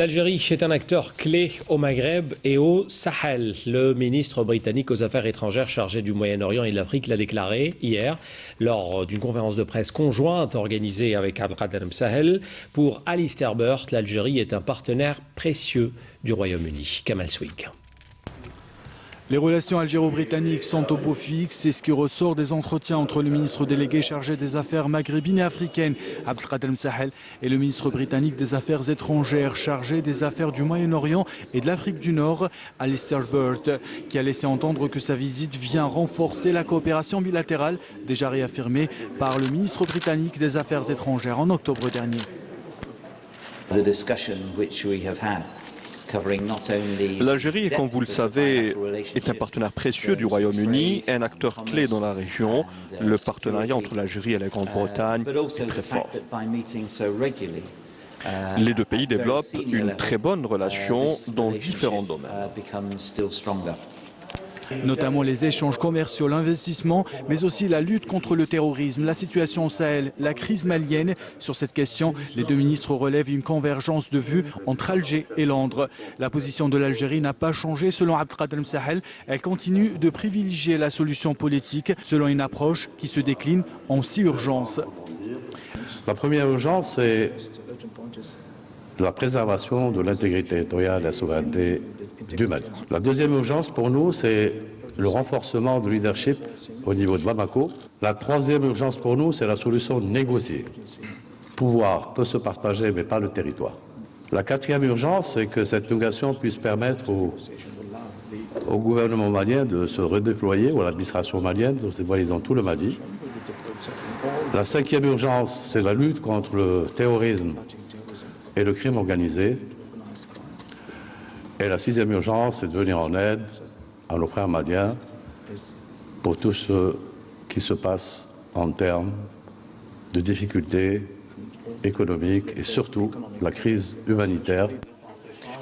L'Algérie est un acteur clé au Maghreb et au Sahel. Le ministre britannique aux Affaires étrangères chargé du Moyen-Orient et de l'Afrique l'a déclaré hier lors d'une conférence de presse conjointe organisée avec Abdelkader Sahel. Pour Alistair Burt, l'Algérie est un partenaire précieux du Royaume-Uni. Kamal Swig. Les relations algéro-britanniques sont au beau fixe, c'est ce qui ressort des entretiens entre le ministre délégué chargé des affaires maghrébines et africaines, Abdelkader Sahel, et le ministre britannique des Affaires étrangères chargé des affaires du Moyen-Orient et de l'Afrique du Nord, Alistair Burt, qui a laissé entendre que sa visite vient renforcer la coopération bilatérale, déjà réaffirmée par le ministre britannique des Affaires étrangères en octobre dernier. L'Algérie, comme vous le savez, est un partenaire précieux du Royaume-Uni, un acteur clé dans la région. Le partenariat entre l'Algérie et la Grande-Bretagne est très fort. Les deux pays développent une très bonne relation dans différents domaines. Notamment les échanges commerciaux, l'investissement, mais aussi la lutte contre le terrorisme, la situation au Sahel, la crise malienne. Sur cette question, les deux ministres relèvent une convergence de vues entre Alger et Londres. La position de l'Algérie n'a pas changé selon Abdelkader Sahel. Elle continue de privilégier la solution politique selon une approche qui se décline en 6 urgences. La première urgence, c'est la préservation de l'intégrité territoriale et de la souveraineté du Mali. La deuxième urgence pour nous, c'est le renforcement du leadership au niveau de Bamako. La troisième urgence pour nous, c'est la solution négociée. Le pouvoir peut se partager, mais pas le territoire. La quatrième urgence, c'est que cette négociation puisse permettre au gouvernement malien de se redéployer, ou à l'administration malienne de se déployer dans tout le Mali. La cinquième urgence, c'est la lutte contre le terrorisme et le crime organisé. Et la sixième urgence, c'est de venir en aide à nos frères maliens pour tout ce qui se passe en termes de difficultés économiques et surtout la crise humanitaire.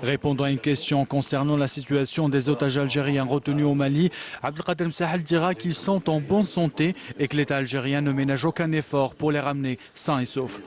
Répondant à une question concernant la situation des otages algériens retenus au Mali, Abdelkader Sahel dira qu'ils sont en bonne santé et que l'État algérien ne ménage aucun effort pour les ramener sains et saufs.